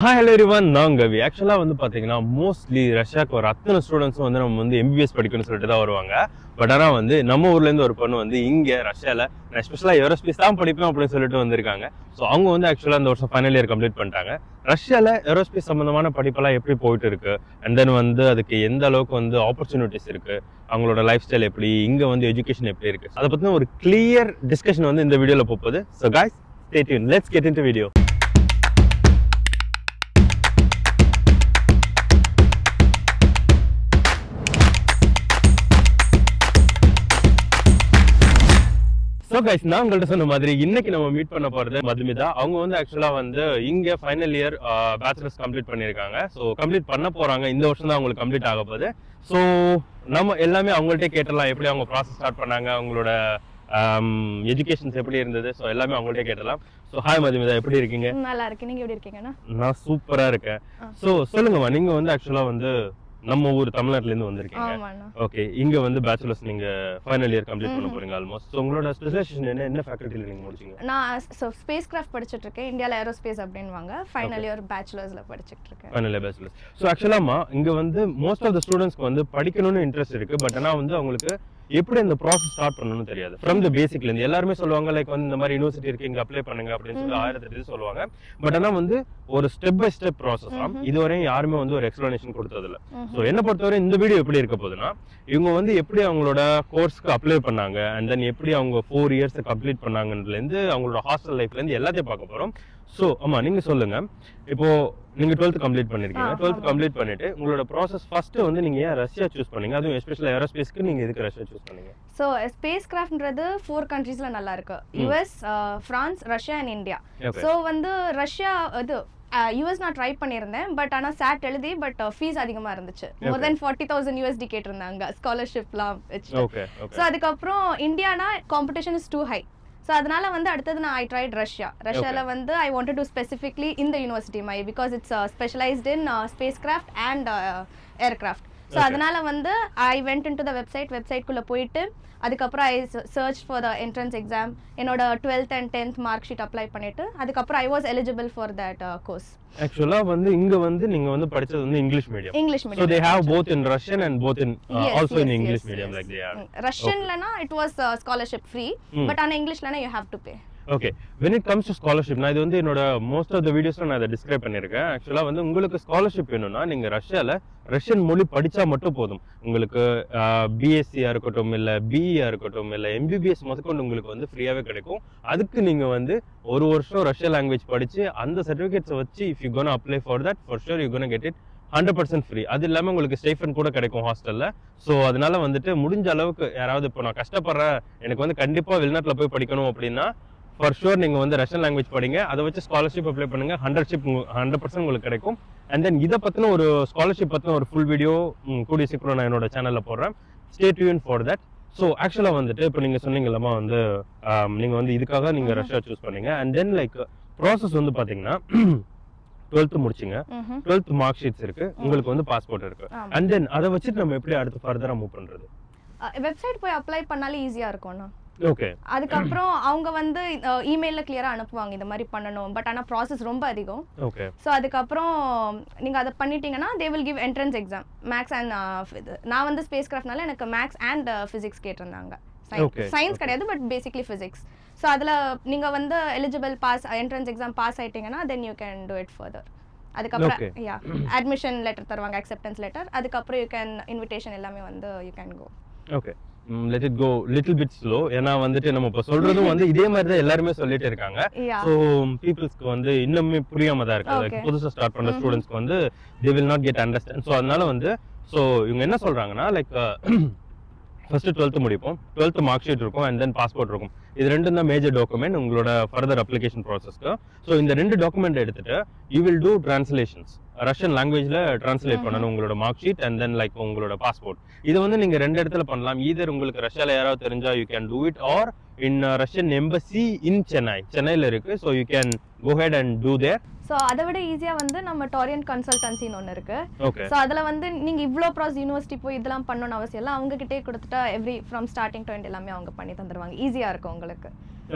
Hi hello everyone, நான் கவி. ஆக்சுவலா வந்து பாத்தீங்கன்னா மோஸ்ட்லி ரஷ்யாக்கு வர அத்தனை ஸ்டூடெண்ட்ஸும் வந்து நம்ம வந்து MBBS படிக்கணும்னு சொல்லிட்டு தான் வருவாங்க. பட் ஆனா வந்து நம்ம ஊர்ல இருந்து ஒரு பொண்ணு வந்து இங்க ரஷ்யால நான் ஸ்பெஷலா ஏரோஸ்பேஸ் தான் படிப்பேன் அப்படின்னு சொல்லிட்டு வந்திருக்காங்க. ஸோ அவங்க வந்து ஆக்சுவலா இந்த வருஷம் ஃபைனல் இயர் கம்ப்ளீட் பண்ணிட்டாங்க. ரஷ்யால ஏரோஸ்பேஸ் சம்பந்தமான படிப்பெல்லாம் எப்படி போயிட்டு இருக்கு, அண்ட் தென் வந்து அதுக்கு எந்த அளவுக்கு வந்து ஆப்பர்ச்சுனிட்டிஸ் இருக்கு, அவங்களோட லைஃப் ஸ்டைல் எப்படி, இங்க வந்து எஜுகேஷன் எப்படி இருக்கு, அதை பத்தின ஒரு கிளியர் டிஸ்கஷன் வந்து இந்த வீடியோல போகுது. So guys, stay tuned. Let's get into video. So guys, நான் உங்கள்கிட்ட சொன்ன மாதிரி இன்னைக்கு நம்ம மீட் பண்ண போறது மதுமிதா. அவங்க வந்து ஆக்சுவலா வந்து இங்க ஃபைனல் இயர் பேச்சுலர்ஸ் கம்ப்ளீட் பண்ணிருக்காங்க. ஸோ கம்ப்ளீட் பண்ண போறாங்க, இந்த வருஷம் தான் அவங்களுக்கு கம்ப்ளீட் ஆக போகுது. ஸோ நம்ம எல்லாமே அவங்கள்ட்ட கேட்டலாம், எப்படி அவங்க ப்ராசஸ் ஸ்டார்ட் பண்ணாங்க, அவங்களோட எஜுகேஷன்ஸ் எப்படி இருந்தது. ஸோ எல்லாமே அவங்கள்ட்ட கேட்டலாம். ஸோ ஹாய் மதுமிதா, எப்படி இருக்கீங்க? நல்லா இருக்கு. நீங்க எப்படி இருக்கீங்கண்ணா? நான் சூப்பரா இருக்கேன். ஸோ சொல்லுங்கம்மா, நீங்க வந்து ஆக்சுவலா வந்து நம்ம ஊர் தமிழ்நாட்டுல இருந்து வந்திருக்கீங்க. ஓகே, இங்க வந்து பேச்சுலர்ஸ் நீங்க ஃபைனல் இயர் கம்ப்ளீட் பண்ண போறீங்க ஆல்மோஸ்ட். சோ உங்களோட ஸ்பெஷலைசேஷன் என்ன ஃபேக்கல்டில நீங்க முடிச்சீங்க? நான் ஸ்பேஸ் கிராஃப்ட் படிச்சிட்டு இருக்கேன். இந்தியால ஏரோஸ்பேஸ் அப்படின்வாங்க. ஃபைனல் இயர் பேச்சுலர்ஸ்ல படிச்சிட்டு இருக்கேன். Final year bachelors. சோ ஆக்சுவலாமா இங்க வந்து மோஸ்ட் ஆஃப் தி ஸ்டூடண்ட்ஸ்க்கு வந்து படிக்கணும்னு இன்ட்ரெஸ்ட் இருக்கு. பட் ஆனா வந்து அவங்களுக்கு எப்படி அந்த ப்ராசஸ் ஸ்டார்ட் பண்ணணும்னு தெரியாது. ஃப்ரம் தி பேசிக்ல இருந்து எல்லாருமே சொல்லுவாங்க, லைக் வந்து இந்த மாதிரி யூனிவர்சிட்டி இருக்கு, இங்க அப்ளை பண்ணுங்க அப்படின்னு சொல்லி 1008 சொல்லுவாங்க. பட் ஆனா வந்து ஒரு ஸ்டெப் பை ஸ்டெப் ப்ராசஸ் தான். இதுவரையும் யாருமே வந்து ஒரு எக்ஸ்பிளனேஷன் கொடுத்தது இல்ல. சோ என்ன பொறுத்தவரை இந்த வீடியோ எப்படி இருக்க போகுதுன்னா, இவங்க வந்து எப்படி அவங்களோட கோர்ஸ்க்கு அப்ளை பண்ணாங்க, அண்ட் தென் எப்படி அவங்க 4 இயர்ஸ் கம்ப்ளீட் பண்ணாங்கன்றதுல இருந்து அவங்களோட ஹாஸ்டல் லைஃப்ல இருந்து எல்லாத்தையும் பார்க்க போறோம். சோ ஆமா, நீங்க சொல்லுங்க, இப்போ நீங்க 12th கம்ப்ளீட் பண்ணிருக்கீங்க. 12th கம்ப்ளீட் பண்ணிட்டு உங்களோட ப்ராசஸ் ஃபர்ஸ்ட் வந்து நீங்க ஏன் ரஷ்யா சூஸ் பண்ணீங்க, அதுவும் எஸ்பெஷலா ஏரோஸ்பேஸ்க்கு நீங்க எதுக்கு ரஷ்யா சூஸ் பண்ணீங்க? சோ ஸ்பேஸ் கிராஃப்ட்ன்றது 4 கண்ட்ரீஸ்ல நல்லா இருக்கு. US, France, Russia and India. So வந்து ரஷ்யா இது US நான் ட்ரை பண்ணியிருந்தேன். பட் ஆனா சாட் எழுதி, பட் ஃபீஸ் அதிகமா இருந்துச்சு. மோர் தென் 40,000 USD கேட்டிருந்தாங்க ஸ்காலர்ஷிப்லாம் வச்சு. சோ அதுக்கப்புறம் இந்தியானா competition is too high. So அதனால வந்து அடுத்தது நான் ஐ ட்ரைட் ரஷ்யாவில் வந்து ஐ வாண்ட் டு ஸ்பெசிஃபிக்லி இந்த university my because it's specialised in spacecraft and aircraft. So அதனால வந்து I went in to the வெப்சைட்குள்ளே போயிட்டு அதுக்கப்புறம் I search for the entrance exam. என்னோட 12th and 10th mark sheet apply பண்ணிட்டு அதுக்கப்புறம் I was eligible for that course. ஆக்சுவலா வந்து இங்க வந்து நீங்க வந்து படிச்சது வந்து English medium. So they have both in Russian and both in also in English medium like they are. Russian-lana it was scholarship free, but on English-lana you have to pay. Okay, when it comes to scholarship, நான் இது வந்து என்னோட most of த வீடியோஸ்ல நான் அதை describe பண்ணியிருக்கேன். ஆக்சுவலா வந்து உங்களுக்கு ஸ்காலர்ஷிப் வேணும்னா நீங்க ரஷ்யால ரஷ்யன் மொழி படிச்சா மட்டும் போதும். உங்களுக்கு பிஎஸ்சியா இருக்கட்டும், இல்ல பிஇயா இருக்கட்டும், இல்ல MBBS முதற்கொண்டு உங்களுக்கு வந்து ஃப்ரீயாவே கிடைக்கும். அதுக்கு நீங்க வந்து ஒரு வருஷம் ரஷ்யா லாங்குவேஜ் படிச்சு அந்த சர்டிபிகேட்ஸ் வச்சு if you gonna apply for that for sure you gonna get it 100% free. அது இல்லாம உங்களுக்கு ஸ்டைஃபன் கூட கிடைக்கும் ஹாஸ்டல்ல. ஸோ அதனால வந்துட்டு முடிஞ்ச அளவுக்கு யாராவது இப்போ நான் கஷ்டப்படுறேன், எனக்கு வந்து கண்டிப்பா வெளிநாட்டுல போய் படிக்கணும் அப்படின்னா ஃபார் ஷூர் நீங்க வந்து ரஷ்யன் லாங்குவேஜ் படிங்க, அதை வச்சு ஸ்காலர்ஷிப் அப்ளை பண்ணுங்க. 100% உங்களுக்கு கிடைக்கும். அண்ட் தென் இதை பத்தின ஒரு ஸ்காலர்ஷிப் பத்தின ஒரு ஃபுல் வீடியோ கூடிய சீக்கிரம் நான் என்னோட சேனல்ல போடுறேன். Stay tune for that. So ஆக்சுவலா வந்துட்டு இப்போ நீங்க சொன்னீங்கல்லமா வந்து நீங்க வந்து இதுக்காக நீங்க ரஷ்யா சூஸ் பண்ணீங்க. அண்ட் தென் லைக் ப்ராசஸ் வந்து பாத்தீங்கன்னா 12th முடிச்சிங்க, 12th மார்க் ஷீட்ஸ் இருக்கு, உங்களுக்கு வந்து பாஸ்போர்ட் இருக்கு. அண்ட் தென் அதை வச்சுட்டு நம்ம எப்படி அடுத்து ஃபர்தரா மூவ் பண்றது? வெப்சைட் போய் அப்ளை பண்ணாலே ஈஸியா இருக்கும்னா. ஓகே, அதுக்கப்புறம் அவங்க வந்து இமெயில்ல கிளியரா அனுப்புவாங்க இந்த மாதிரி பண்ணணும். பட் ஆனா ப்ராசஸ் ரொம்ப அதிகம். ஓகே, ஸோ அதுக்கப்புறம் நீங்க அதை பண்ணிட்டீங்கன்னா they will give entrance exam maths and நான் வந்து ஸ்பேஸ் கிராஃப்ட்னால எனக்கு மேக்ஸ் அண்ட் ஃபிசிக்ஸ் கேட்டிருந்தாங்க. சயின்ஸ் கிடையாது, பட் பேசிக்லி ஃபிசிக்ஸ். ஸோ அதில் நீங்கள் வந்து eligible pass entrance exam pass ஆயிட்டீங்கன்னா then you can do it further. அதுக்கப்புறம் அட்மிஷன் லெட்டர் தருவாங்க, அக்செப்டன்ஸ் லெட்டர். அதுக்கப்புறம் யூ கேன் இன்விடேஷன் எல்லாமே வந்து you can go. Okay, let it go little bit slow. ஏன்னா வந்துட்டு நம்ம இப்ப சொல்றதும் வந்து இதே மாதிரி தான் எல்லாருமே சொல்லிட்டு இருக்காங்க. சோ பீப்புள்ஸ்க்கு வந்து இன்னுமே புரியாம தான் இருக்கு. லைக் புதுசா ஸ்டார்ட் பண்ற ஸ்டூடண்ட்ஸ்க்கு வந்து they will not get understand. So அதனால வந்து சோ இவங்க என்ன சொல்றாங்கன்னா, லைக் ஃபர்ஸ்ட் 12th முடிப்போம், 12th மார்க் ஷீட் இருக்கும், அண்ட் தென் பாஸ்போர்ட் இருக்கும். இது ரெண்டும் தான் மேஜர் டாக்குமெண்ட் உங்களோட ஃபர்தர் அப்ளிகேஷன் ப்ராசஸ்க்கு. ஸோ இந்த 2 டாக்குமெண்ட் எடுத்துட்டு you will do translations. Russian லாங்குவேஜ்ல டிரான்ஸ்லேட் பண்ணணும் உங்களோட mark sheet and then like உங்களோட பாஸ்போர்ட். இது வந்து நீங்க 2 இடத்துல பண்ணலாம். ஈதர் உங்களுக்கு ரஷ்யால யாராவது தெரிஞ்சா you can do it, or in Russian embassy in சென்னைல இருக்கு. So you can go ahead and do there. So அதை விட ஈஸியா வந்து நம்ம டாரியன் கன்சல்டன்சின்னு ஒன்று இருக்கு. ஸோ அதில் வந்து நீங்க இவ்வளோ ப்ராசஸ் யூனிவர்சிட்டி போய் இதெல்லாம் பண்ணணும்னு அவசியம் இல்லை. அவங்க கிட்டே கொடுத்துட்டா every from starting to end எல்லாமே அவங்க பண்ணி தந்துருவாங்க. ஈஸியா இருக்கும் உங்களுக்கு.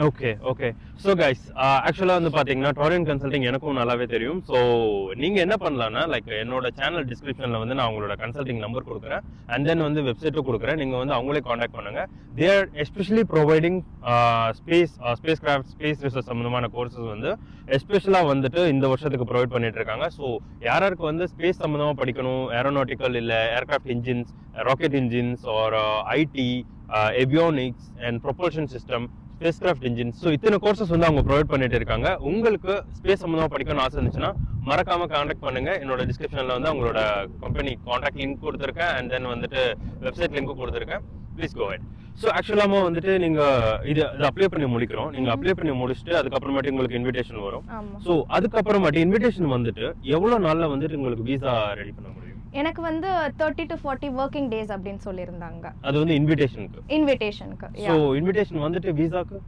Okay okay. ஸோ கைஸ், ஆக்சுவலாக வந்து பார்த்தீங்கன்னா டோரியன் கன்சல்டிங் எனக்கும் நல்லாவே தெரியும். ஸோ நீங்கள் என்ன பண்ணலாம்னா, லைக் என்னோட சேனல் டிஸ்கிரிப்ஷனில் வந்து நான் உங்களோட கன்சல்டிங் நம்பர் கொடுக்குறேன், அண்ட் தென் வந்து வெப்சைட்டும் கொடுக்குறேன். நீங்கள் வந்து அவங்களே காண்டாக்ட் பண்ணுங்க. They are especially providing space craft, space research சம்மந்தமான கோர்சஸ் வந்து எஸ்பெஷலாக வந்துட்டு இந்த வருஷத்துக்கு ப்ரொவைட் பண்ணிட்டு இருக்காங்க. ஸோ யாராருக்கு வந்து ஸ்பேஸ் சம்மந்தமாக படிக்கணும், ஏரோநாட்டிக்கல் இல்லை aircraft engines, rocket engines or IT, avionics and propulsion system, space craft engines, so இத்தனை கோர்சஸ் வந்து அவங்க ப்ரொவைட் பண்ணிட்டு இருக்காங்க. உங்களுக்கு ஸ்பேஸ் சம்மந்தமாக படிக்கணும்னு ஆசை இருந்துச்சுன்னா மறக்காம காண்டாக்ட் பண்ணுங்க. என்னோட டிஸ்கிரிப்ஷன்ல வந்து அவங்களோட கம்பெனி காண்டாக்ட் லிங்க் கொடுத்துருக்கேன், அண்ட் தென் வந்துட்டு வெப்சைட் லிங்க்கும் கொடுத்துருக்கேன். Please go head. ஸோ ஆக்சுவலாக வந்துட்டு நீங்க இது அப்ளை பண்ணி முடிக்கிறோம். நீங்க அப்ளை பண்ணி முடிச்சுட்டு அதுக்கப்புறமாட்டி உங்களுக்கு இன்விடேஷன் வரும். ஸோ அதுக்கப்புறமாட்டி இன்விடேஷன் வந்துட்டு எவ்வளவு நாள்ல வந்துட்டு உங்களுக்கு விசா ரெடி பண்ண முடியும்? எனக்கு வந்து 30 to 40 working days அப்படின்னு சொல்லியிருந்தாங்க. அது வந்து இன்விடேஷனுக்கு. ஸோ இன்விடேஷன் வந்துட்டு விசாக்கு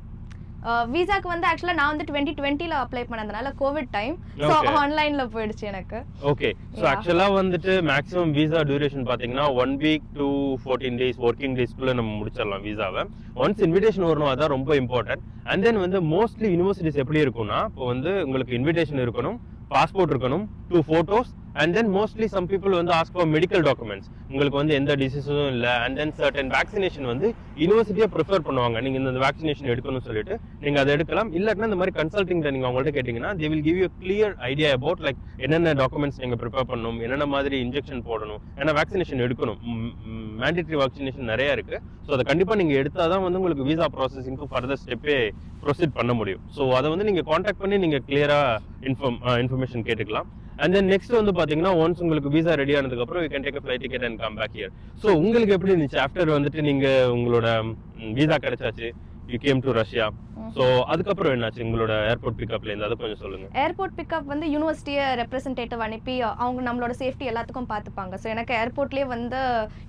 விசாக்கு வந்து ஆக்சுவலா நான் வந்து 2020ல அப்ளை பண்ணதுனால கோவிட் டைம், சோ ஆன்லைன்ல போயிடுச்சு எனக்கு. ஓகே. சோ ஆக்சுவலா வந்துட்டு மேக்ஸிமம் விசா டியூரேஷன் பாத்தீங்கன்னா 1 week to 14 days ஒர்க்கிங் டேஸ்க்குள்ள நம்ம முடிச்சிடலாம் விசாவை. ஒன்ஸ் இன்விடேஷன் வரணும், அதான் ரொம்ப இம்பார்ட்டன்ட். அண்ட் தென் வந்து மோஸ்ட்லி யூனிவர்சிட்டிஸ் எப்படி இருக்கும்னா, இப்போ வந்து உங்களுக்கு இன்விடேஷன் இருக்கணும், பாஸ்போர்ட் இருக்கணும், 2 photos, and then mostly some people வந்து ask for medical documents. உங்களுக்கு வந்து எந்த டிசீஸும் இல்லை, அண்ட் தென் சர்டன் வேக்சினேஷன் வந்து யூனிவர்சிட்டியை ப்ரிஃபர் பண்ணுவாங்க. நீங்க இந்த வேக்சினேஷன் எடுக்கணும்னு சொல்லிட்டு நீங்க அதை எடுக்கலாம். இல்லாட்டினா இந்த மாதிரி கன்சல்டிங்ல நீங்க அவங்கள்ட்ட கேட்டீங்கன்னா they will give you a clear idea about like என்னென்ன டாக்குமெண்ட்ஸ் நீங்க ப்ரிப்பேர் பண்ணணும், என்னென்ன மாதிரி இன்ஜெக்ஷன் போடணும், ஏன்னா வேக்சினேஷன் எடுக்கணும், மேண்டேட்டரி வேக்சினேஷன் நிறைய இருக்கு. ஸோ அதை கண்டிப்பா நீங்க எடுத்தாதான் வந்து உங்களுக்கு விசா ப்ராசஸிங்க்கு ஃபர்தர் ஸ்டெப்பே ப்ரொசீட் பண்ண முடியும். ஸோ அதை வந்து நீங்க காண்டாக்ட் பண்ணி நீங்க கிளியரா இன்ஃபர்மேஷன் கேட்டுக்கலாம். And then next வந்து பாத்தீங்கன்னா once உங்களுக்கு விசா ரெடி ஆனதுக்கு அப்புறம் you can take a flight ticket and come back here. So உங்களுக்கு எப்படி இருந்துச்சு ஆஃப்டர் வந்துட்டு நீங்க உங்களோட விசா கிடைச்சாச்சு, you came to Russia. So அதுக்கப்புறம் என்னாச்சு உங்களோட ஏர்போர்ட் பிக்கப்ல இருந்து, அதை கொஞ்சம் சொல்லுங்க. ஏர்போர்ட் பிக்கப் வந்து யூனிவர்சிட்டியை ரெப்ரசன்டேட்டிவ் அனுப்பி அவங்க நம்மளோட சேஃப்டி எல்லாத்துக்கும் பார்த்துப்பாங்க. ஸோ எனக்கு ஏர்போர்ட்லேயே வந்து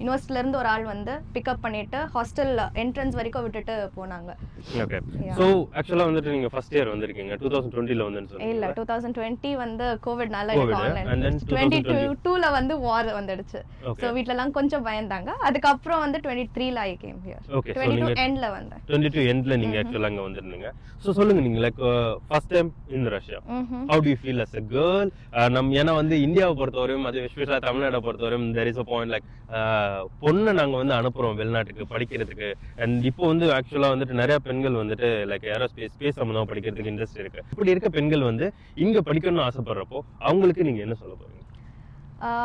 யூனிவர்சிட்டில இருந்து ஒரு ஆள் வந்து பிக்கப் பண்ணிட்டு ஹாஸ்டல் என்ட்ரன்ஸ் வரைக்கும் விட்டுட்டு போனாங்க. ஓகே. ஸோ ஆக்சுவலா வந்துட்டு நீங்க ஃபர்ஸ்ட் இயர் வந்திருக்கீங்க 2020ல வந்து சொல்லுங்க. இல்ல 2020 வந்து கோவிட்னால ஆன்லைன், 2022ல வந்து வார் வந்துடுச்சு. ஸோ வீட்ல எல்லாம் கொஞ்சம் பயந்தாங்க. அதுக்கப்புறம் வந்து 23ல ஐ கேம் ஹியர். 22 எண்ட்ல வந்தேன். 22 எண்ட்ல நீங்க ஆக்சுவலா அங்க வந்திருந்தீங்க. சோ சொல்லுங்க, நீங்க like first time in Russia, how do you feel as a girl? ஏன்னா வந்து இந்தியாவை பொறுத்தவரையும், அது எஸ்பெஷலா தமிழ்நாட்டை பொறுத்தவரையும் there is a point like பொண்ணை நாங்க வந்து அனுப்புறோம் வெளிநாட்டுக்கு படிக்கிறதுக்கு. அண்ட் இப்போ வந்து ஆக்சுவலா வந்துட்டு நிறைய பெண்கள் வந்துட்டு லைக் ஏரோஸ்பேஸ், ஸ்பேஸ் சம்பந்தமா படிக்கிறதுக்கு இன்ட்ரெஸ்ட் இருக்கு. இப்படி இருக்க பெண்கள் வந்து இங்க படிக்கணும்னு ஆசைப்படுறப்போ அவங்களுக்கு நீங்க என்ன சொல்ல போறீங்க?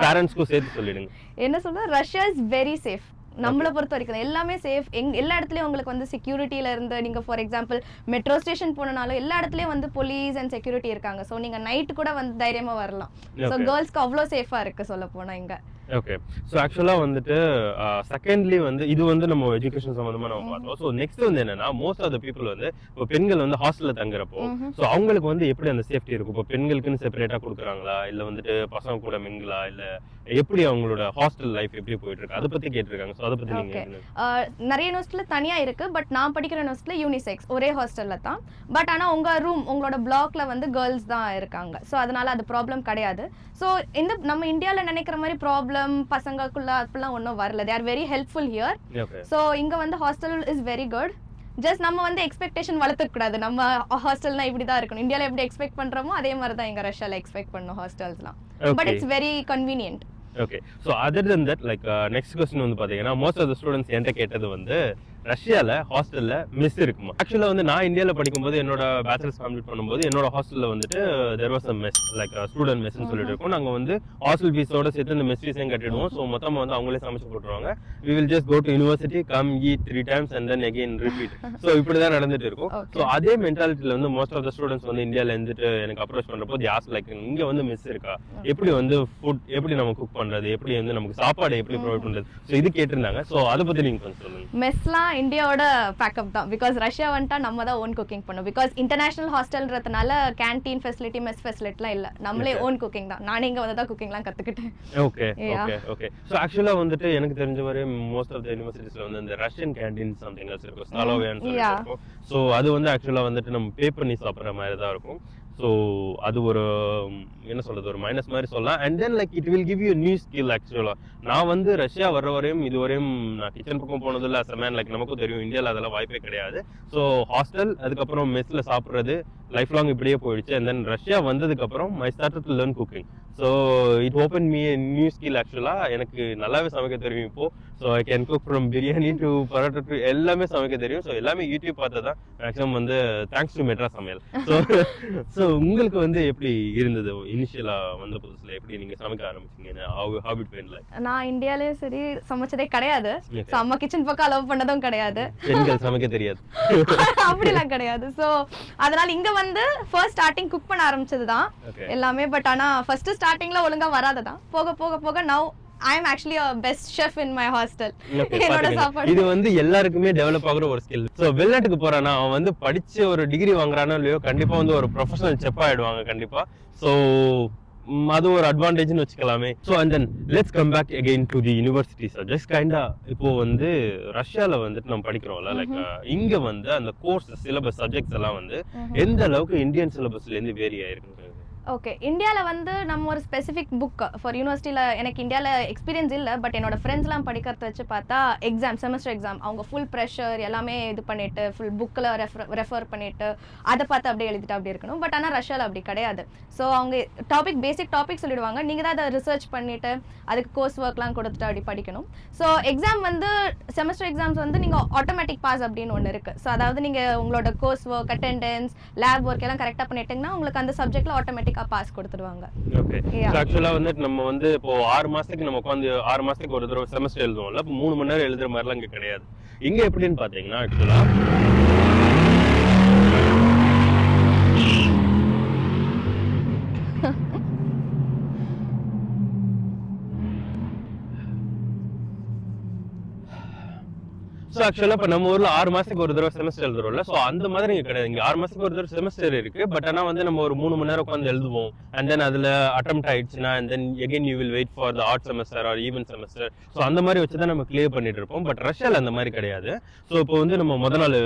பேரண்ட்ஸ்க்கும் சேர்த்து சொல்லிடுங்க. என்ன சொல்ற, ரஷ்யா இஸ் வெரி சேஃப். நம்மளை பொறுத்த வரைக்கும் எல்லாமே சேஃப். எல்லா இடத்துலயும் உங்களுக்கு வந்து செக்யூரிட்டியில இருந்து, நீங்க ஃபார் எக்ஸாம்பிள் மெட்ரோ ஸ்டேஷன் போனாலும் எல்லா இடத்துலயும் வந்து போலீஸ் அண்ட் செக்யூரிட்டி இருக்காங்க. ஸோ நீங்க நைட் கூட வந்து தைரியமா வரலாம். ஸோ கேர்ள்ஸ்க்கு அவ்வளோ சேஃபா இருக்கு சொல்ல போனா இங்க. ஓகே. ஸோ ஆக்சுவலா வந்துட்டு செகண்ட்லி வந்து இது வந்து நம்ம எஜுகேஷன் சம்பந்தமா நம்ம பார்த்தோம். ஸோ நெக்ஸ்ட் வந்து என்னன்னா, மோஸ்ட் ஆஃப் த பீப்புள் வந்து இப்போ பெண்கள் வந்து ஹாஸ்டல்ல தங்குறப்போ ஸோ அவங்களுக்கு வந்து எப்படி அந்த சேஃப்டி இருக்கும்? இப்போ பெண்களுக்குன்னு செப்பரேட்டா கொடுக்குறாங்களா, இல்ல வந்துட்டு பசங்க கூட மிங்களா, இல்ல எப்படி அவங்களோட ஹாஸ்டல் லைஃப் எப்படி போயிட்டு இருக்கு, அதை பத்தி கேட்டிருக்காங்க. ஸோ அதை பத்தி நீங்க நிறைய யூனிவர்சிட்டில தனியா இருக்கு, பட் நான் படிக்கிற யூனிவர்சிட்டில யூனிசெக்ஸ் ஒரே ஹாஸ்டல்ல தான். பட் ஆனா உங்க ரூம், உங்களோட பிளாக்ல வந்து கேர்ள்ஸ் தான் இருக்காங்க. ஸோ அதனால அது ப்ராப்ளம் கிடையாது. ஸோ இந்த நம்ம இந்தியாவில் நினைக்கிற மாதிரி ப்ராப்ளம் பசங்களுக்குள்ள அப்படிலாம் ஒன்றும் வரல. They are very helpful here. So இங்க வந்து hostel is very good. Just நம்ம வந்து எக்ஸ்பெக்டேஷன் வளர்த்துக்க கூடாது. நம்ம ஹாஸ்டல்னா இப்படி தான் இருக்கணும், இந்தியாவில் எப்படி எக்ஸ்பெக்ட் பண்றோமோ அதே மாதிரி தான் இங்க ரஷ்யால எக்ஸ்பெக்ட் பண்ணணும் ஹாஸ்டல்ஸ்லாம். But it's very convenient. Okay. So other then that like next question வந்து பாத்தீங்கன்னா, மோஸ்ட் ஆஃப் த ஸ்டூடெண்ட்ஸ் என்கிட்ட கேட்டது வந்து ரஷ்யால ஹாஸ்டல்ல மெஸ் இருக்குமா? ஆக்சுவலா வந்து நான் இந்தியாவில் படிக்கும்போது என்னோட பேச்சுலர்ஸ் கம்ப்ளீட் பண்ணும்போது என்னோட ஹாஸ்டல்ல வந்துட்டு there was a mess like student மெஸ்ன்னு சொல்லிட்டு இருக்கோம். நாங்க வந்து ஹாஸ்டல் ஃபீஸோட சேர்த்து இந்த மெஸ் ஃபீஸையும் கட்டிடுவோம். ஸோ மொத்தமா வந்து அவங்களே சமைச்சு போட்டுருவாங்க. we will just go to university, come eat 3 times and then again repeat. So இப்படிதான் நடந்துட்டு இருக்கும். ஸோ அதே மென்டாலிட்டியில வந்து மோஸ்ட் ஆஃப் த ஸ்டூடெண்ட்ஸ் வந்து இந்தியாவில் இருந்துட்டு எனக்கு அப்ரோச் பண்றப்போ ஜாஸ் லைக் இங்க வந்து மெஸ் இருக்கா, எப்படி வந்து ஃபுட் எப்படி நம்ம குக் பண்றது, எப்படி வந்து நமக்கு சாப்பாடு எப்படி ப்ரொவைட் பண்றது, ஸோ இது கேட்டிருந்தாங்க. ஸோ அதை பத்தி நீங்க கொஞ்சம் சொல்லுங்க. மெஸ்லாம் இந்தியாவோட பேக்கப் தான். பிகாஸ் ரஷ்யா வந்துட்டா நம்ம தான் ஓன் குக்கிங் பண்ணும். பிகாஸ் இன்டர்நேஷனல் ஹாஸ்டல்ன்றதுனால கேன்டீன் ஃபெசிலிட்டி, மெஸ் ஃபெசிலிட்டிலாம் இல்ல, நம்மளே ஓன் குக்கிங் தான். நானே இங்க வந்து தான் குக்கிங்லாம் கத்துக்கிட்டேன். Okay okay okay. சோ ஆக்சுவலா வந்துட்டு எனக்கு தெரிஞ்ச வரை மோஸ்ட் ஆஃப் தி யுனிவர்சிட்டிஸ்ல வந்து இந்த ரஷ்யன் கேன்டீன் சம்திங் எல்ஸ் இருக்கும், ஸ்டாலோவியான்னு சொல்லிட்டு இருக்கும். சோ அது வந்து ஆக்சுவலா வந்துட்டு நம்ம பே பண்ணி சாப்பிடுற மாதிரி தான் இருக்கும். ஸோ அது ஒரு என்ன சொல்றது ஒரு மைனஸ் மாதிரி சொல்லலாம். And then like it will give you new skill. ஆக்சுவலா நான் வந்து ரஷ்யா வர்ற வரையும் இதுவரையும் நான் கிச்சன் பக்கம் போனதில்லை. அஸ் மேன் லைக் நமக்கும் தெரியும் இந்தியாவில் அதெல்லாம் வாய்ப்பே கிடையாது. ஸோ ஹாஸ்டல், அதுக்கப்புறம் மெஸ்ல சாப்பிட்றது லைஃப் லாங் இப்படியே போயிடுச்சு. அண்ட் தென் ரஷ்யா வந்ததுக்கு அப்புறம் I started to learn cooking. So it open me new skill. ஆக்சுவலா எனக்கு நல்லாவே சமைக்க தெரியும் இப்போ. So I can cook from biryani to parotta to எல்லாமே சமைக்க தெரியும். ஸோ எல்லாமே யூடியூப் பார்த்து தான் மேக்ஸிமம் வந்து தேங்க்ஸ் டு மெட்ரா சமையல். ஸோ உங்களுக்கு வந்து எப்படி இருந்தது இனிஷியலா வந்த புதுசுல எப்படி நீங்க சமைக்க ஆரம்பிச்சீங்க? how it went like? நான் இந்தியாலயே சரி சமைச்சதே கிடையாது. அம்மா கிச்சன் பக்கம் அலோவ் பண்ணதும் கிடையாது. பெண்கள் சமைக்க தெரியாது அப்படிலாம் கிடையாது. ஸோ அதனால இங்க வந்து ஃபர்ஸ்ட் ஸ்டார்டிங் குக் பண்ண ஆரம்பிச்சதுதான் எல்லாமே. பட் ஆனா ஃபர்ஸ்ட் ஸ்டார்டிங்ல ஒழுங்கா வராததான். போக போக போக now I am actually a best chef in my hostel. என்னோட சாப்பாடு இது வந்து எல்லாருக்குமே டெவலப் ஆகுற ஒரு ஸ்கில். சோ வெளிநாட்டுக்கு போறானா அவன் வந்து படிச்சு ஒரு டிகிரி வாங்குறானோ இல்லையோ கண்டிப்பா வந்து ஒரு ப்ரொஃபஷனல் செஃப் ஆயிடுவாங்க கண்டிப்பா. சோ அது ஒரு அட்வான்டேஜ்னு வச்சுக்கலாமே. So and then let's come back again to the university subjects. Kinda இப்போ வந்து ரஷ்யால வந்துட்டு நம்ம படிக்கிறோம்ல, லைக் இங்க வந்து அந்த கோர்ஸ் சிலபஸ் சப்ஜெக்ட்ஸ் எல்லாம் வந்து எந்த அளவுக்கு இந்தியன் சிலபஸ்ல இருந்து வேரி ஆயிருக்கு? ஓகே, இந்தியாவில் வந்து நம்ம ஒரு ஸ்பெசிஃபிக் புக் ஃபார் யூனிவர்சிட்டியில் எனக்கு இந்தியாவில் எக்ஸ்பீரியன்ஸ் இல்லை. பட் என்னோட ஃப்ரெண்ட்ஸ்லாம் படிக்கிறத வச்சு பார்த்தா எக்ஸாம், செமஸ்டர் எக்ஸாம் அவங்க ஃபுல் ப்ரெஷர் எல்லாமே இது பண்ணிட்டு ஃபுல் புக்கில் ரெஃபர் பண்ணிட்டு அதை பார்த்து அப்படியே எழுதிட்டு அப்படி இருக்கணும். பட் ஆனால் ரஷ்யாவில் அப்படி கிடையாது. ஸோ அவங்க பேசிக் டாபிக் சொல்லிடுவாங்க, நீங்கள் தான் அதை ரிசர்ச் பண்ணிட்டு அதுக்கு கோர்ஸ் ஒர்க்லாம் கொடுத்துட்டு அப்படி படிக்கணும். ஸோ எக்ஸாம் வந்து செமஸ்டர் எக்ஸாம்ஸ் வந்து நீங்கள் ஆட்டோமேட்டிக் பாஸ் அப்படின்னு ஒன்று இருக்குது. ஸோ அதாவது நீங்கள் உங்களோட course work, attendance, lab work எல்லாம் கரெக்டாக பண்ணிட்டீங்கன்னா உங்களுக்கு அந்த சப்ஜெக்ட்ல ஆட்டோமேட்டிக் பாஸ் கொடுத்துடுவாங்க. ஓகே, ஆக்சுவலா வந்து நம்ம வந்து இப்போ 6 மாசத்துக்கு நம்ம உட்காந்து 6 மாசத்துக்கு ஒரு தடவை செமஸ்டர் எழுதுவோம்ல, இப்போ 3 மணி நேரம் எழுதுற மாதிரிலாம் இங்க கிடையாது. இங்க எப்படின்னு பாத்தீங்கன்னா ஆக்சுவலா ஸோ ஆக்சுவலாக இப்போ நம்ம ஊரில் 6 மாதத்துக்கு ஒரு தடவை செமஸ்டர் எழுதுறோம்ல, ஸோ அந்த மாதிரி இங்கே கிடையாது. இங்கே 6 மாதத்துக்கு ஒரு தடவை செமஸ்டர் இருக்கு. பட் ஆனால் வந்து நம்ம ஒரு 3 மணி நேரம் உட்காந்து எழுதுவோம். அண்ட் தென் அதில் அட்டெம்ப்ட் ஆயிடுச்சுன்னா and then again you will wait for the odd semester or even semester. So அந்த மாதிரி வச்சு தான் நம்ம கிளியர் பண்ணிட்டு இருப்போம். பட் ரஷ்யாவில் அந்த மாதிரி கிடையாது. ஸோ இப்போ வந்து நம்ம முதல் நாள்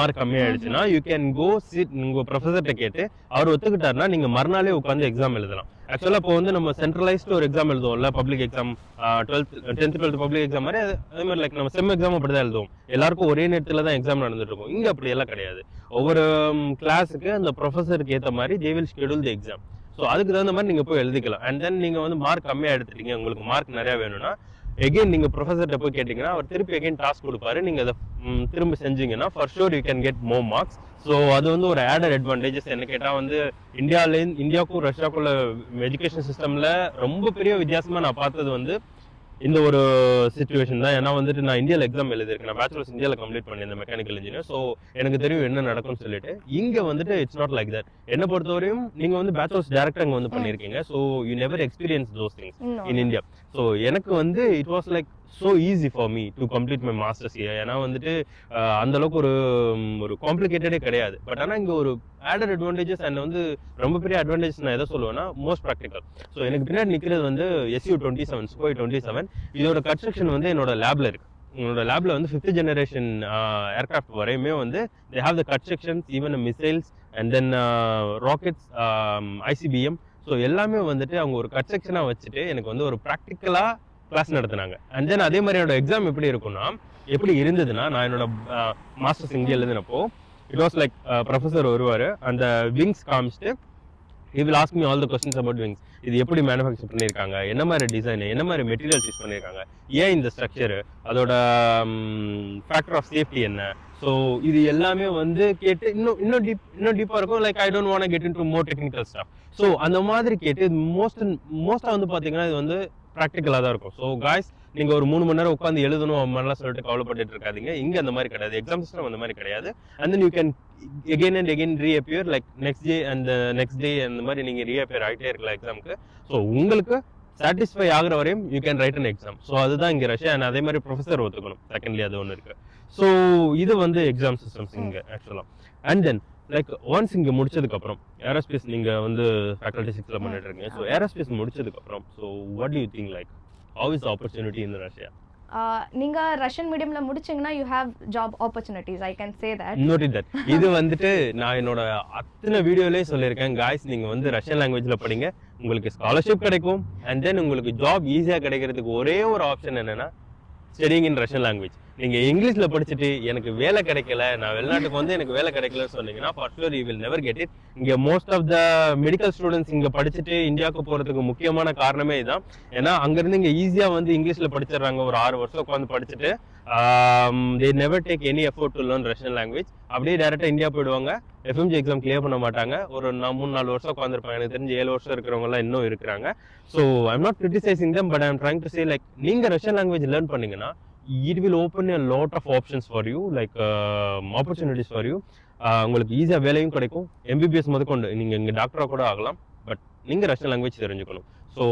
மார்க் கம்மியாயிடுச்சுன்னா யூ கேன் கோ சிட், உங்கள் ப்ரொஃபஸர்கிட்ட கேட்டு அவர் ஒத்துக்கிட்டாருன்னா நீங்கள் மறுநாளே உட்காந்து எக்ஸாம் எழுதலாம். ஆக்சுவலா இப்போ வந்து நம்ம சென்ட்ரலைஸ்டு ஒரு எக்ஸாம் எழுதுவோம்ல, public exam, 10th 12th public exam மாதிரி அதே மாதிரி லைக் நம்ம செம் எக்ஸாம் அப்படிதான் எழுதுவோம். எல்லாருக்கும் ஒரே நேரத்துல தான் எக்ஸாம் நடந்துட்டு இருக்கும். இங்க அப்படி எல்லாம் கிடையாது. ஒவ்வொரு கிளாஸுக்கு அந்த ப்ரொஃபஸருக்கு ஏற்ற மாதிரி they will schedule the exam. So அதுக்கு தகுந்த மாதிரி நீங்க போய் எழுதிக்கலாம். அண்ட் தென் நீங்க வந்து மார்க் கம்மியா எடுத்துட்டீங்க, உங்களுக்கு மார்க் நிறைய வேணும்னா எகெயின் நீங்க ப்ரொஃபஸர்கிட்ட போய் கேட்டீங்கன்னா அவர் திருப்பி எகெயின் டாஸ்க் கொடுப்பாரு. நீங்க அதை திரும்ப செஞ்சீங்கன்னா for sure you can get more marks. So அது வந்து ஒரு ஆடட் அட்வான்டேஜஸ். என்ன கேட்டா வந்து இந்தியாவுக்கும் ரஷ்யாவுக்குள்ள எஜுகேஷன் சிஸ்டம்ல ரொம்ப பெரிய வித்தியாசமா நான் பார்த்தது வந்து இந்த ஒரு சிச்சுவேஷன் தான். ஏன்னா வந்துட்டு நான் இந்தியாவில் எக்ஸாம் எழுதிருக்கேன். நான் பேச்சுலர்ஸ் இந்தியாவில் கம்ப்ளீட் பண்ணியிருந்தேன் மெக்கானிக்கல் இன்ஜினியர். ஸோ எனக்கு தெரியும் என்ன நடக்கும்னு சொல்லிட்டு. இங்க வந்துட்டு இட்ஸ் நாட் லைக் தட். என்ன பொறுத்தவரையும் நீங்க வந்து பேச்சுலர்ஸ் டேரக்டா இங்க வந்து பண்ணிருக்கீங்க. So you never experience those things in India. So எனக்கு வந்து it was like so easy for me to complete my masters here. ஏன்னா வந்துட்டு அந்த அளவுக்கு ஒரு காம்ப்ளிகேட்டடே கிடையாது. பட் ஆனால் இங்கே ஒரு ஆடட் அட்வான்டேஜஸ் அண்ட் வந்து ரொம்ப பெரிய அட்வான்டேஜஸ் நான் எதை சொல்லுவேன்னா மோஸ்ட் ப்ராக்டிக்கல். ஸோ எனக்கு பின்னாடி நிற்கிறது வந்து SU-27 Sukhoi 27. இதோட கன்ஸ்ட்ரக்ஷன் வந்து என்னோட லேப்ல இருக்கு. என்னோட லேப்ல வந்து 5th generation ஏர்கிராஃப்ட் வரையுமே வந்து they have the constructions, even missiles and then rockets, ICBM. So எல்லாமே வந்துட்டு அவங்க ஒரு கன்ஸ்ட்ரக்ஷனாக வச்சுட்டு எனக்கு வந்து ஒரு ப்ராக்டிக்கலா கிளாஸ் நடத்தினாங்க. அண்ட் தென் அதே மாதிரி என்னோட எக்ஸாம் எப்படி இருக்கும்னா எப்படி இருந்ததுன்னா நான் என்னோட மாஸ்டர்ஸ் இங்கே எழுதினப்போ இட் வாஸ் லைக் ப்ரொஃபஸர் வருவார், அந்த விங்ஸ் காமிச்சிட்டு he will ask me all the questions about wings. இது எப்படி மேனுஃபேக்சர் பண்ணியிருக்காங்க, என்ன மாதிரி டிசைன், என்ன மாதிரி மெட்டீரியல்ஸ் யூஸ் பண்ணியிருக்காங்க, ஏன் இந்த ஸ்ட்ரக்சரு, அதோட ஃபேக்டர் ஆஃப் சேஃப்டி என்ன. ஸோ இது எல்லாமே வந்து கேட்டு இன்னும் டீப்பாக இருக்கும். Like I don't want get in to more technical staff. So அந்த மாதிரி கேட்டு மோஸ்ட்டாக வந்து பார்த்தீங்கன்னா இது வந்து ப்ராக்டிக்கலாக தான் இருக்கும். ஸோ காய்ஸ் நீங்க ஒரு 3 மணி நேரம் உட்காந்து எழுதணும் அப்படின்லாம் சொல்லிட்டு கவலைப்பட்டு இருக்காதீங்க. இங்க அந்த மாதிரி கிடையாது. எக்ஸாம் சிஸ்டம் அந்த மாதிரி கிடையாது. And then you can again and again reappear like next day அந்த மாதிரி நீங்க ரீஅப்பியர் ஆகிட்டே இருக்கலாம் எக்ஸாமுக்கு. ஸோ உங்களுக்கு சாட்டிஸ்ஃபை ஆகிற வரையும் you can write an exam. So அதுதான் இங்க ரஷ்யா. அண்ட் அதே மாதிரி ப்ரொஃபஸர் ஒத்துக்கணும். செகண்ட்லி அது ஒன்று இருக்கு. ஸோ இது வந்து எக்ஸாம் சிஸ்டம்ஸ் இங்க ஆக்சுவலா. அண்ட் தென் லைக் ஒன்ஸ் இங்க முடிச்சதுக்கு அப்புறம் ஏரோஸ்பேஸ் நீங்க வந்து ஃபேக்கல்டி 6ல பண்ணிட்டு இருக்கீங்க. ஸோ ஏரோஸ்பேஸ் முடிச்சதுக்கு அப்புறம் so what do you think like how is the opportunity in Russia? நீங்க ரஷ்யன் மீடியம்ல முடிச்சீங்கன்னா you have job opportunities, I can say that. Note that. இது வந்துட்டு நான் என்னோட அத்தனை வீடியோலயே சொல்லியிருக்கேன், காய்ஸ் நீங்க வந்து ரஷ்யன் லாங்குவேஜ்ல படிங்க, உங்களுக்கு ஸ்காலர்ஷிப் கிடைக்கும், அண்ட் தென் உங்களுக்கு ஜாப் ஈஸியா கிடைக்கிறதுக்கு ஒரே ஒரு ஆப்ஷன் என்னன்னா ஸ்டடிங் இன் ரஷ்யன் லாங்குவேஜ். நீங்க இங்கிலீஷ்ல படிச்சுட்டு எனக்கு வேலை கிடைக்கல, நான் வெளிநாட்டுக்கு வந்து எனக்கு வேலை கிடைக்கலன்னு சொன்னீங்கன்னா for sure you will never get it. இங்க most of the medical students இங்க படிச்சுட்டு இந்தியாவுக்கு போறதுக்கு முக்கியமான காரணமே இதுதான். ஏன்னா அங்க இருந்து இங்க ஈஸியா வந்து இங்கிலீஷ்ல படிச்சிடறாங்க, ஒரு 6 வருஷம் உட்காந்து படிச்சுட்டு they never take any effort to learn Russian language. அப்படியே டைரக்டா இந்தியா போயிடுவாங்க, எஃப்எம்ஜி எக்ஸாம் கிளியர் பண்ண மாட்டாங்க, ஒரு 3-4 வருஷம் உட்காந்துருப்பாங்க. எனக்கு தெரிஞ்சு 7 வருஷம் இருக்கிறவங்க எல்லாம் இன்னும் இருக்கிறாங்க. So I'm not criticising them, but I'm trying to say like நீங்க ரஷ்யன் லாங்குவேஜ் லேர்ன் பண்ணீங்கன்னா it will open a lot of options for you, like opportunities for you. உங்களுக்கு ஈஸியா வேலையும் கிடைக்கும், எம்பிபிஎஸ் முதற்கொண்டு நீங்க இங்க டாக்டரா கூட ஆகலாம், பட் நீங்க ரஷ்யன் லாங்குவேஜ் தெரிஞ்சுக்கணும். ஸோ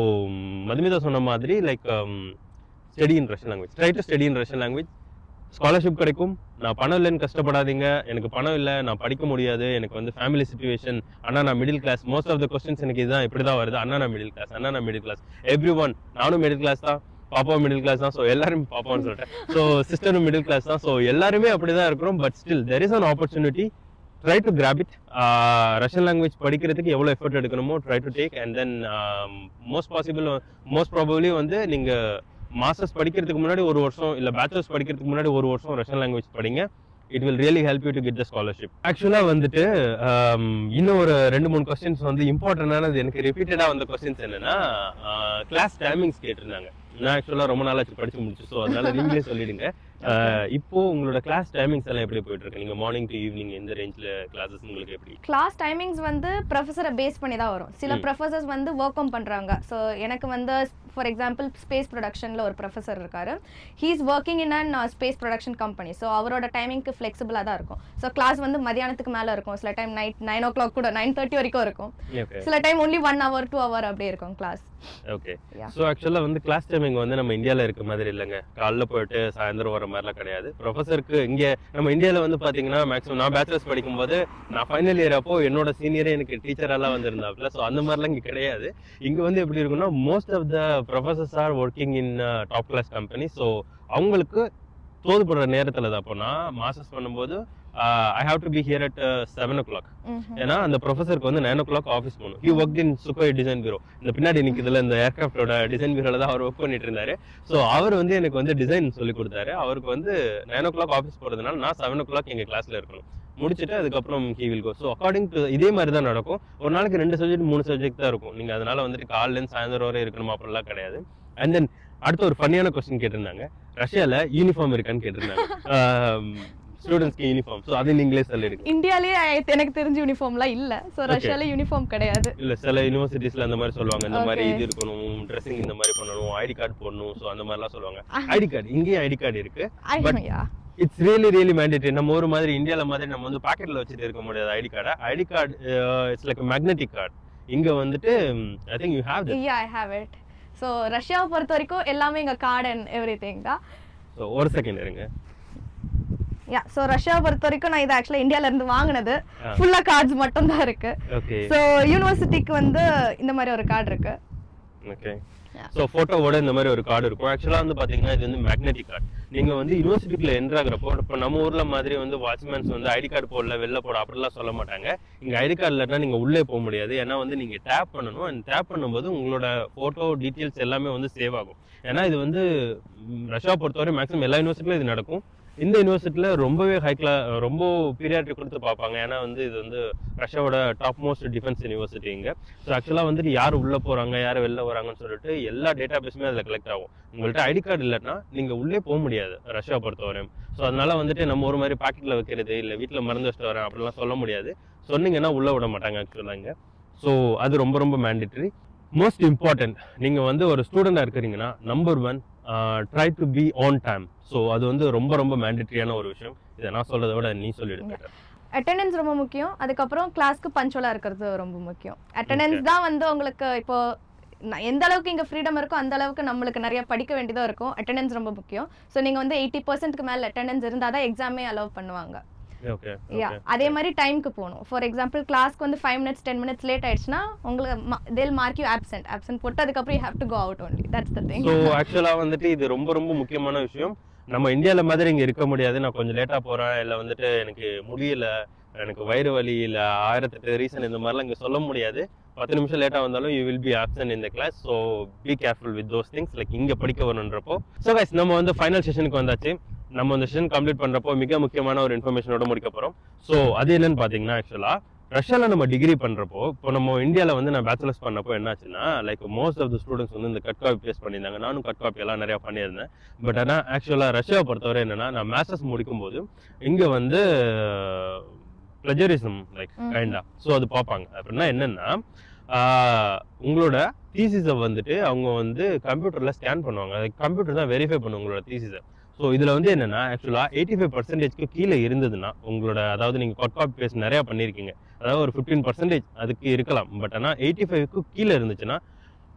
மதுமிதா சொன்ன மாதிரி like study in Russian language, try to study in Russian language. Scholarship கிடைக்கும். நான் பணம் இல்லைன்னு கஷ்டப்படாதீங்க, எனக்கு பணம் இல்லை, நான் படிக்க முடியாது, எனக்கு வந்து ஃபேமிலி சுச்சுவேஷன், அண்ணா நான் middle class. Most of the questions எனக்கு இதுதான் இப்படி தான் வருது, அண்ணா நான் மிடில் கிளாஸ், அண்ணா நான் மிடில் கிளாஸ். எவ்ரி ஒன், நானும் மிடில் கிளாஸ் தான், பாப்பாவும் மிடில் கிளாஸ் தான், ஸோ எல்லாரும் பாப்பான்னு சொல்லிட்டேன், ஸோ சிஸ்டரும் மிடில் கிளாஸ் தான், ஸோ எல்லாருமே அப்படிதான் இருக்கிறோம். But still there is an opportunity, try to grab it. Russian language படிக்கிறதுக்கு எவ்வளோ எஃபர்ட் எடுக்கணுமோ try to take, and then most probably வந்து நீங்க மாஸ்டர்ஸ் படிக்கிறதுக்கு முன்னாடி 1 வருஷம் இல்ல பேச்சுலர்ஸ் படிக்கிறதுக்கு முன்னாடி 1 வருஷம் ரஷ்யன் லாங்குவேஜ் படிங்க. It will really help you to get the scholarship. ஆக்சுவலா வந்துட்டு இன்னும் ஒரு 2-3 கொஸ்டின்ஸ் வந்து இம்பார்ட்டன்டானது எனக்கு ரிப்பீட்டடா வந்த கொஸ்டின்ஸ் என்னன்னா கிளாஸ் டைமிங்ஸ் கேட்டிருந்தாங்க. நான் ஆக்சுவலா ரொம்ப நாளாச்சு படிச்சு முடிச்சு, ஸோ அதனால நீங்களே சொல்லிடுங்க. இப்போ உங்களோட கிளாஸ் டைமிங்ஸ் எல்லாம் எப்படி போயிட்டு இருக்கு? நீங்க மார்னிங் டு ஈவினிங் எந்த ரேஞ்ச்ல கிளாஸஸ் உங்களுக்கு எப்படி? கிளாஸ் டைமிங்ஸ் வந்து ப்ரொஃபஸரை பேஸ் பண்ணி தான் வரும். சில ப்ரொஃபஸர்ஸ் வந்து ஒர்க் அவுட் பண்றாங்க. ஸோ எனக்கு வந்து ஃபார் எக்ஸாம்பிள் ஸ்பேஸ் ப்ரொடக்ஷன்ல ஒரு ப்ரொஃபஸர் இருக்காரு. He is working in and space production company. So அவரோட டைமிங்க்கு ஃபிளெக்சிபிளாக தான் இருக்கும். ஸோ கிளாஸ் வந்து மதியானத்துக்கு மேலே இருக்கும், சில டைம் நைட் 9 o'clock கூட 9:30 வரைக்கும் இருக்கும், சில டைம் ஒன்லி 1 hour 2 hour அப்படியே இருக்கும் கிளாஸ். ஓகே. ஸோ ஆக்சுவலா வந்து கிளாஸ் டைமிங் வந்து நம்ம இந்தியாவில் இருக்க மாதிரி இல்லைங்க, காலைல போயிட்டு சாயந்தரம் வர மாதிரிலாம் கிடையாது. ப்ரொஃபஸருக்கு இங்கே நம்ம இந்தியாவில் வந்து பார்த்தீங்கன்னா மேக்ஸிமம் நான் பேச்சுலர்ஸ் படிக்கும்போது நான் ஃபைனல் இயர் அப்போ என்னோட சீனியரே எனக்கு டீச்சரெல்லாம் வந்திருந்தாப்புல. ஸோ அந்த மாதிரிலாம் இங்கே கிடையாது. இங்கே வந்து எப்படி இருக்குன்னா most of the professors are working in top class company. So அவங்களுக்கு தோதுப்படுற நேரத்தில் தான். அப்போ நான் மாஸ்டர்ஸ் பண்ணும்போது I have to be here at 7 o'clock. ஏன்னா அந்த ப்ரொஃபஸருக்கு வந்து 9 o'clock ஆஃபீஸ் போகணும். He worked in Sukhoi design bureau. இந்த பின்னாடி நிற்கிறதுல இந்த ஏர்கிராஃப்டோட டிசைன் பீரோல தான் அவர் ஒர்க் பண்ணிட்டு இருந்தாரு. ஸோ அவர் வந்து எனக்கு வந்து டிசைன் சொல்லி கொடுத்தாரு. அவருக்கு வந்து 9 o'clock ஆஃபீஸ் போறதுனால நான் 7 o'clock எங்க கிளாஸ்ல இருக்கணும். முடிச்சுட்டு அதுக்கப்புறம் he will go. So according to இதே மாதிரி தான் நடக்கும். ஒரு நாளைக்கு 2 சப்ஜெக்ட் 3 சப்ஜெக்ட் தான் இருக்கும். நீங்க அதனால வந்துட்டு காலையிலேருந்து சாயந்தரம் வரை இருக்கணும் அப்படிலாம் கிடையாது. அண்ட் தென் அடுத்த ஒரு ஃபன்னியான கொஸ்டின் கேட்டிருந்தாங்க, ரஷ்யால யூனிஃபார்ம் இருக்கான்னு கேட்டிருந்தாங்க. ஸ்டூடண்ட்ஸ்க்கு யூனிஃபார்ம். சோ அது நீங்களே சொல்லிடுங்க. இந்தியாலயே எனக்கு தெரிஞ்ச யூனிஃபார்ம்லாம் இல்ல. சோ ரஷ்யால யூனிஃபார்ம் கிடையாது. இல்ல சில யுனிவர்சிட்டிஸ்ல அந்த மாதிரி சொல்லுவாங்க, இந்த மாதிரி இது இருக்கணும், ட்ரெஸ்ஸிங் இந்த மாதிரி பண்ணணும், ஐடி கார்டு போடணும். சோ அந்த மாதிரிலாம் சொல்லுவாங்க. ஐடி கார்டு இங்கேயும் ஐடி கார்டு இருக்கு. But it's really mandatory. நம்ம ஒரு மாதிரி இந்தியால மாதிரி நம்ம வந்து பாக்கெட்ல வச்சுட்டு இருக்க முடியாது ஐடி கார்டை. ID card it's like magnetic card. இங்க வந்துட்டு I think you have that. Yeah I have it. So ரஷ்யாவை பொறுத்த வரைக்கும் எல்லாமே இங்க கார்டு அண்ட் எவ்ரிதிங் தான். சோ ஒரு செகண்ட் இருங்க. யா சோ ரஷ்யாவை பொறுத்த வரைக்கும் நான் இது ஆக்சுவலா இந்தியால இருந்து வாங்குனது. ஃபுல்லா கார்ட்ஸ் மட்டும் தான் இருக்கு. ஓகே. சோ யூனிவர்சிட்டிக்கு வந்து இந்த மாதிரி ஒரு கார்டு இருக்கு. ஓகே. சோ போட்டோவோட இந்த மாதிரி ஒரு கார்டு இருக்கும். ஆக்சுவலா வந்து பாத்தீங்கன்னா இது வந்து மேக்னெட்டிக் கார்டு. நீங்க வந்து யூனிவர்சிட்டிக்குள்ள என்டர் ஆகுறப்போ இப்போ நம்ம ஊர்ல மாதிரி வந்து வாட்ச்மேன்ஸ் வந்து ஐடி கார்டு போடல வெளில போட அப்படிலாம் சொல்ல மாட்டாங்க. இங்க ஐடி கார்டு இல்லைன்னா நீங்க உள்ளே போக முடியாது. ஏன்னா வந்து நீங்க டேப் பண்ணணும். அந்த டேப் பண்ணும்போது உங்களோட போட்டோ டீட்டெயில்ஸ் எல்லாமே வந்து சேவ் ஆகும். ஏன்னா இது வந்து ரஷ்யா பொறுத்தவரை மேக்ஸிமம் எல்லா யூனிவர்சிட்டிலும் இது நடக்கும். இந்த யூனிவர்சிட்டியில ரொம்பவே ரொம்ப பீரியாரிட்டி கொடுத்து பார்ப்பாங்க. ஏன்னா வந்து இது வந்து ரஷ்யாவோட டாப் மோஸ்ட் டிஃபென்ஸ் யூனிவர்சிட்டி இங்க. ஸோ ஆக்சுவலா வந்துட்டு யார் உள்ள போறாங்க யார் வெளில வராங்கன்னு சொல்லிட்டு எல்லா டேட்டா பேஸுமே அதில் கலெக்ட் ஆகும். உங்கள்கிட்ட ஐடி கார்டு இல்லைன்னா நீங்க உள்ளே போக முடியாது ரஷ்யா பொறுத்தவரையும். ஸோ அதனால வந்துட்டு நம்ம ஒரு மாதிரி பாக்கெட்ல வைக்கிறது இல்லை வீட்டில் மறந்து வச்சுட்டு வரேன் அப்படிலாம் சொல்ல முடியாது. சொன்னீங்கன்னா உள்ள விட மாட்டாங்க ஆக்சுவலா இங்க. ஸோ அது ரொம்ப மேண்டேட்டரி. மோஸ்ட் இம்பார்ட்டன்ட், நீங்க வந்து ஒரு ஸ்டூடெண்டா இருக்கிறீங்கன்னா number 1 try to be on time. So அது வந்து ரொம்ப மேண்டேட்டரியான ஒரு விஷயம். இதை நான் சொல்றதை விட நீ சொல்லிடுங்க. அட்டெண்டன்ஸ் ரொம்ப முக்கியம். அதுக்கப்புறம் கிளாஸ்க்கு பஞ்சுவலா இருக்கிறது ரொம்ப முக்கியம். அட்டெண்டன்ஸ் தான் வந்து உங்களுக்கு இப்போ எந்த அளவுக்கு இங்க ஃப்ரீடம் இருக்கோ அந்த அளவுக்கு நம்மளுக்கு நிறைய படிக்க வேண்டியதா இருக்கும். அட்டெண்டன்ஸ் ரொம்ப முக்கியம். ஸோ நீங்க வந்து 80%க்கு மேல அட்டெண்டன்ஸ் இருந்தாதான் எக்ஸாமே அலோவ் பண்ணுவாங்க. ஓகே யா அதே மாதிரி டைம்க்கு போகணும். ஃபார் எக்ஸாம்பிள் கிளாஸ்க்கு வந்து 5 minutes 10 minutes லேட் ஆயிடுச்சுன்னா உங்களுக்கு they'll mark you absent போட்டு அதுக்கப்புறம் you have to go out only. That's the thing. So ஆக்சுவலாக வந்துட்டு இது ரொம்ப ரொம்ப முக்கியமான விஷயம். நம்ம இந்தியாவில் மாதிரி இங்கே இருக்க முடியாது. நான் கொஞ்சம் லேட்டாக போகிறேன், இல்லை வந்துட்டு எனக்கு முடியல, எனக்கு வயிறு வலி, இல்லை 1008 ரீசன் இந்த மாதிரிலாம் இங்கே சொல்ல முடியாது. 10 நிமிஷம் லேட்டாக வந்தாலும் you will be absent in the class. So be careful with those things. Like இங்கே படிக்க வரணுன்றப்போ. ஸோ கைஸ் நம்ம வந்து ஃபைனல் செஷனுக்கு வந்தாச்சு. நம்ம இந்த செஷன் கம்ப்ளீட் பண்ணுறப்போ மிக முக்கியமான ஒரு இன்ஃபர்மேஷனோட முடிக்க போகிறோம். ஸோ அது என்னன்னு பார்த்தீங்கன்னா, ஆக்சுவலாக ரஷ்யாவில் நம்ம டிகிரி பண்ணுறப்போ, இப்போ நம்ம இந்தியாவில் வந்து நான் பேச்சுலர்ஸ் பண்ணப்போ என்னாச்சுன்னா, like most of the students வந்து இந்த கட் காப்பி பேஸ்ட் பண்ணியிருந்தாங்க. நானும் கட் காப்பி எல்லாம் நிறையா பண்ணியிருந்தேன். பட் ஆனால் ஆக்சுவலாக ரஷ்யாவை பொறுத்தவரை என்னன்னா, நான் மாஸ்டர்ஸ் முடிக்கும்போது இங்கே வந்து பிளஜரிசம் லைக் கைண்டா. ஸோ அது பார்ப்பாங்க. அப்படின்னா என்னன்னா, உங்களோட தீசிஸை வந்துட்டு அவங்க வந்து கம்ப்யூட்டரில் ஸ்கேன் பண்ணுவாங்க. கம்ப்யூட்டர் தான் வெரிஃபை பண்ணும் உங்களோட தீசிஸை. ஸோ இதில் வந்து என்னன்னா, ஆக்சுவலாக 85% கீழே இருந்ததுன்னா உங்களோட, அதாவது நீங்கள் கட் காப்பி பேஸ்ட் நிறையா பண்ணியிருக்கீங்க, அதாவது ஒரு 15% அதுக்கு இருக்கலாம். பட் ஆனால் 85க்கு கீழே இருந்துச்சுன்னா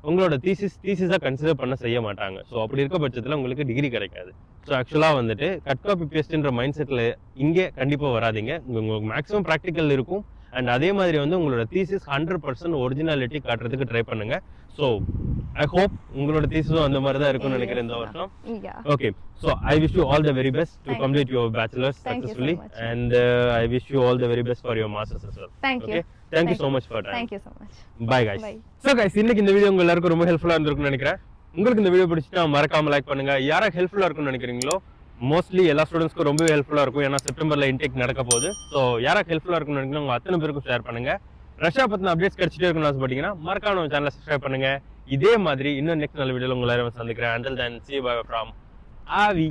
உங்களோட தீசிஸாக கன்சிடர் பண்ண செய்ய மாட்டாங்க. ஸோ அப்படி இருக்க பட்சத்தில் உங்களுக்கு டிகிரி கிடைக்காது. ஸோ ஆக்சுவலாக வந்துட்டு கட் காப்பி பேஸ்ட்ன்ற மைண்ட் செட்டில் இங்கே கண்டிப்பாக வராதிங்க. உங்களுக்கு மேக்ஸிமம் ப்ராக்டிக்கல் இருக்கும். அண்ட் அதே மாதிரி வந்து உங்களோட தீசிஸ் 100% ஒரிஜினாலிட்டி காட்டுறதுக்கு ட்ரை பண்ணுங்க. ஸோ ஐ ஹோப் உங்களோட தீசிஸும் அந்த மாதிரி தான் இருக்கும்னு நினைக்கிறேன் இந்த வருஷம். Okay, so I wish you all the very best to complete your bachelors successfully. And I wish you all the very best for your masters as well. Thank you so much for time. Thank you so much. Bye guys. So guys, இன்னைக்கு இந்த video உங்க எல்லாருக்கும் ரொம்ப ஹெல்ப்ஃபுல்லா இருந்திருக்கும்னு நினைக்கிறேன். உங்களுக்கு இந்த வீடியோ பிடிச்சிட்டா மறக்காம லைக் பண்ணுங்க. யாருக்கு ஹெல்ப்ஃபுல்லா இருக்கும்னு நினைக்கிறீங்களோ, மோஸ்ட்லி எல்லா ஸ்டூடெண்ட்ஸ்க்கும் ரொம்ப ஹெல்ப்ஃபுல்லா இருக்கும். ஏன்னா செப்டம்பர்ல இன்டேக் நடக்க போகுது. ஸோ யாருக்கு ஹெல்ப்ஃபுல்லா இருக்கும்னு நினைக்கிறீங்க உங்க அத்தனை பேருக்கும் ஷேர் பண்ணுங்க. ரஷ்யா பத்தின அப்டேட்ஸ் கிடைச்சிட்டே இருக்கும்னு ஆசைப்பட்டீங்கன்னா மறக்காம நம்ம சேனலை சப்ஸ்கிரைப் பண்ணுங்க. இதே மாதிரி இன்னும் நெக்ஸ்ட் நல்ல வீடியோல உங்களை சந்திக்கிறேன். Until then, see you bye from Avi.